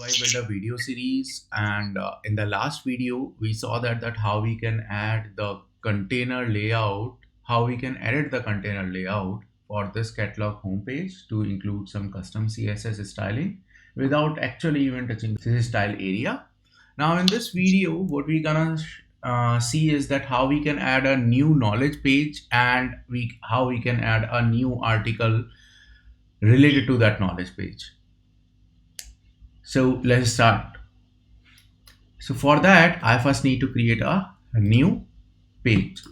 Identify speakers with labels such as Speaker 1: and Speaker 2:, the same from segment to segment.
Speaker 1: I build a video series, and in the last video we saw that how we can add the container layout, how we can edit the container layout for this catalog homepage to include some custom CSS styling without actually even touching this style area. Now in this video, what we gonna see is that how we can add a new knowledge page, and how we can add a new article related to that knowledge page. So let's start. So for that, I first need to create a new page.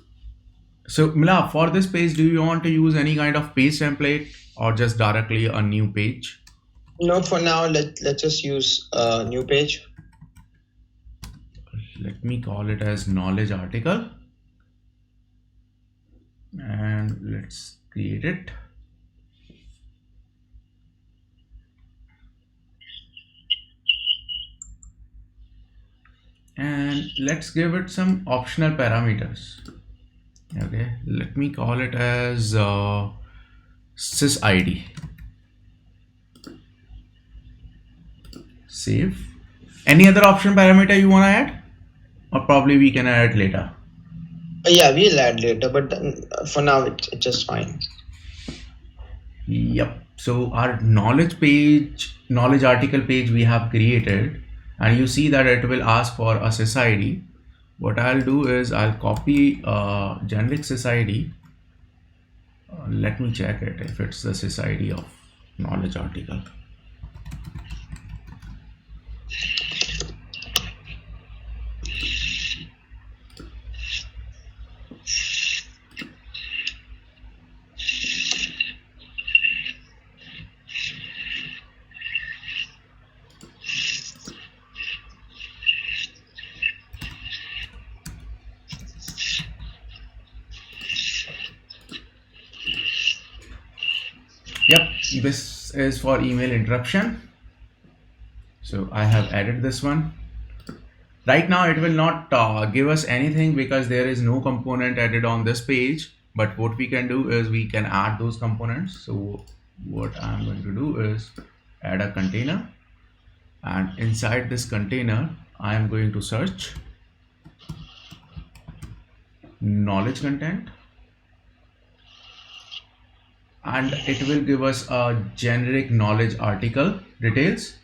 Speaker 1: So Mila, for this page, do you want to use any kind of page template or just directly a new page?
Speaker 2: No, for now, let's just use a new page.
Speaker 1: Let me call it as knowledge article. And let's create it. And let's give it some optional parameters. Okay, let me call it as sysID. Save. Any other option parameter you want to add, or probably we can add later?
Speaker 2: Yeah, we'll add later, but for now it's just fine.
Speaker 1: Yep. So our knowledge page, knowledge article page we have created, and you see that it will ask for a sysID. What I'll do is I'll copy generic sysID. Let me check it if it's the sysID of knowledge article. Yep, this is for email interruption. So I have added this one. Right now it will not give us anything because there is no component added on this page. But what we can do is we can add those components. So what I'm going to do is add a container, and inside this container I am going to search knowledge content, and it will give us a generic knowledge article details.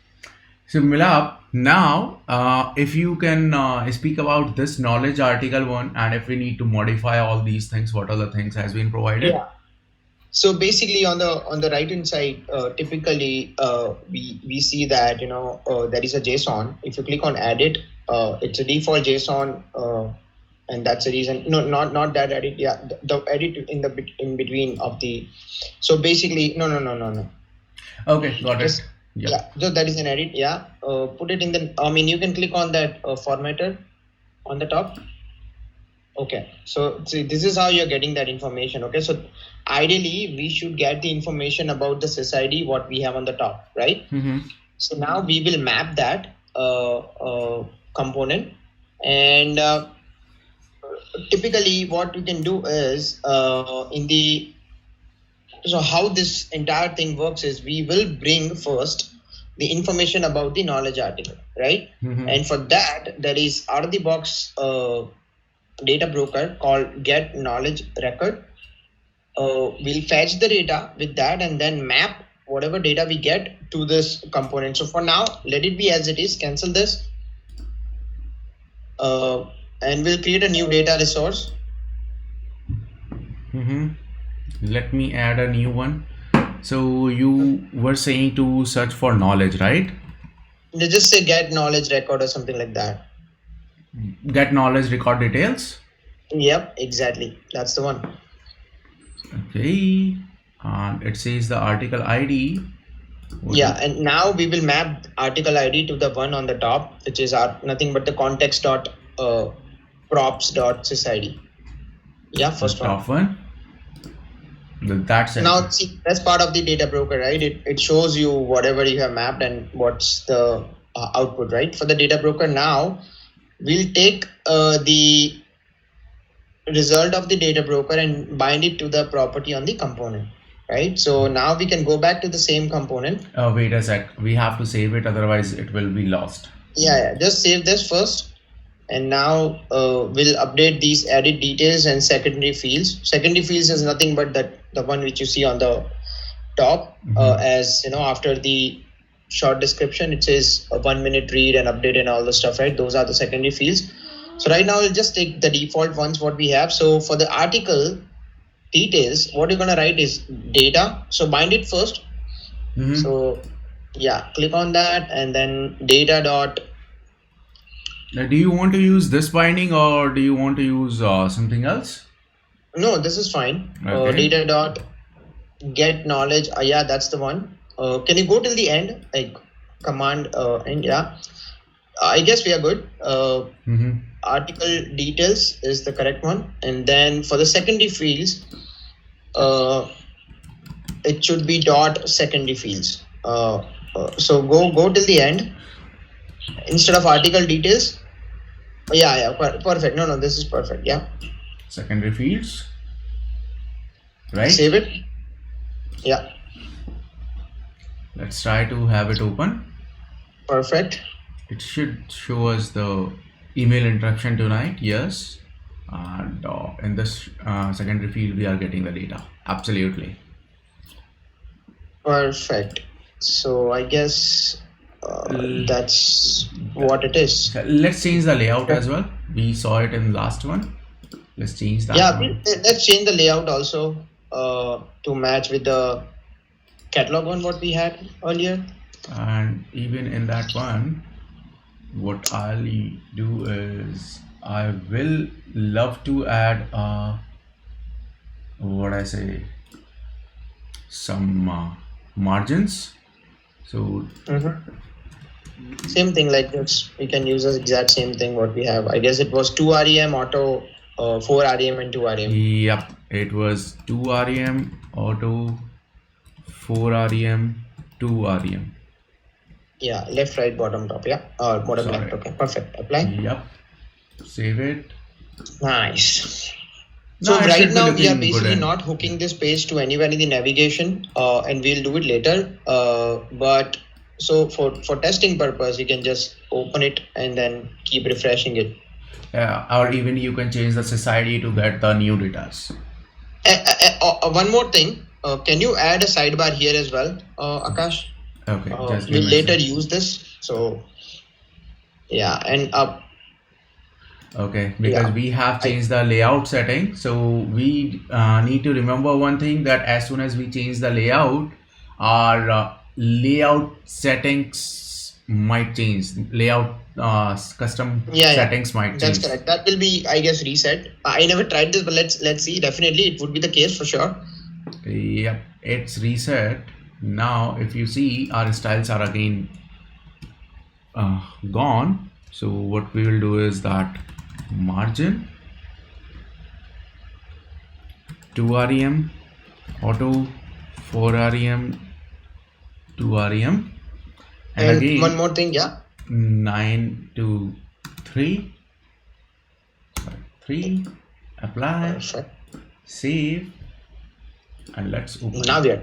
Speaker 1: So Milap, now if you can speak about this knowledge article one, and if we need to modify all these things, what are the things has been provided?
Speaker 2: Yeah. So basically, on the right hand side, typically we see that there is a JSON. If you click on edit, it's a default JSON, and that's the reason. No, not that edit. Yeah, the edit in between of the. So basically, no.
Speaker 1: Okay, got it.
Speaker 2: Yeah, so that is an edit. Yeah, put it in the. I mean, you can click on that formatter on the top. Okay, so see, this is how you're getting that information. Okay, so ideally we should get the information about the sysID what we have on the top, right? So now we will map that component, and typically what we can do is so how this entire thing works is we will bring first the information about the knowledge article, right? And for that there is out of the box data broker called get knowledge record. We'll fetch the data with that and then map whatever data we get to this component. So for now, let it be as it is. Cancel this, and we'll create a new data resource.
Speaker 1: Let me add a new one. So you were saying to search for knowledge, right?
Speaker 2: Let's just say get knowledge record or something like that.
Speaker 1: Get knowledge record details.
Speaker 2: Yep, exactly. That's the one.
Speaker 1: Okay, and it says the article ID.
Speaker 2: Yeah, and now we will map article ID to the one on the top, which is nothing but the context dot props dot sysID. Yeah, first one.
Speaker 1: Top one. That's it.
Speaker 2: Now see, that's part of the data broker, right? It shows you whatever you have mapped and what's the output, right? For the data broker now, we'll take the result of the data broker and bind it to the property on the component. right? So now we can go back to the same component.
Speaker 1: Wait a sec. We have to save it, otherwise it will be lost.
Speaker 2: Yeah, just save this first. And now we'll update these edit details and secondary fields. Secondary fields is nothing but the one which you see on the top. As you know, after the short description, it says a 1 minute read and update and all the stuff, right? Those are the secondary fields. So right now we'll just take the default ones what we have. So for the article details, what you're gonna write is data. So bind it first. So yeah, click on that and then data dot.
Speaker 1: Do you want to use this binding or do you want to use something else?
Speaker 2: No, this is fine.
Speaker 1: Okay.
Speaker 2: Data dot get knowledge. Yeah, that's the one. Can you go till the end, like command and yeah, I guess we are good. Article details is the correct one, and then for the secondary fields, it should be dot secondary fields. So go till the end instead of article details. Yeah, perfect. No, this is perfect. Yeah.
Speaker 1: Secondary fields. Right.
Speaker 2: Save it. Yeah.
Speaker 1: Let's try to have it open.
Speaker 2: Perfect.
Speaker 1: It should show us the email interruption tonight. Yes. And in this secondary field, we are getting the data. Absolutely.
Speaker 2: Perfect. So I guess that's what it is.
Speaker 1: Let's change the layout as well. We saw it in the last one. Let's change that.
Speaker 2: Yeah, let's change the layout also to match with the catalog one what we had earlier.
Speaker 1: And even in that one, what I'll do is I will love to add some margins. So
Speaker 2: same thing like this. We can use the exact same thing what we have. I guess it was 2 REM auto, 4 REM and 2 REM.
Speaker 1: Yep, it was 2 REM auto, 4 REM, 2 REM.
Speaker 2: Yeah, left, right, bottom, top. Yeah, or bottom, left. Okay, perfect. Apply.
Speaker 1: Yep. Save it.
Speaker 2: Nice. So right now we are basically not hooking this page to anywhere in the navigation, and we'll do it later. But so for testing purpose, you can just open it and then keep refreshing it.
Speaker 1: Yeah, or even you can change the society to get the new data.
Speaker 2: One more thing, can you add a sidebar here as well, Akash?
Speaker 1: Okay.
Speaker 2: We'll later use this. So yeah, and up.
Speaker 1: Okay, because we have changed the layout setting, so we need to remember one thing, that as soon as we change the layout, our layout settings might change. Layout custom settings might change.
Speaker 2: That's correct. That will be, I guess, reset. I never tried this, but let's see. Definitely, it would be the case for sure.
Speaker 1: Yep, it's reset. Now, if you see, our styles are again gone. So what we will do is that margin 2 REM auto, 4 REM, 2 REM, and again
Speaker 2: one more thing, yeah,
Speaker 1: 9 to 3. Sorry, 3. Apply.
Speaker 2: Perfect.
Speaker 1: Save, and let's open.
Speaker 2: Now we are.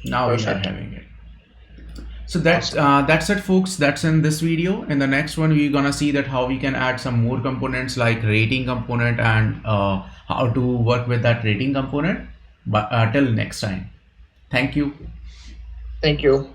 Speaker 1: Now we are having it. So that's it, folks. That's in this video. In the next one, we're gonna see that how we can add some more components like rating component and how to work with that rating component. But till next time, thank you.
Speaker 2: Thank you.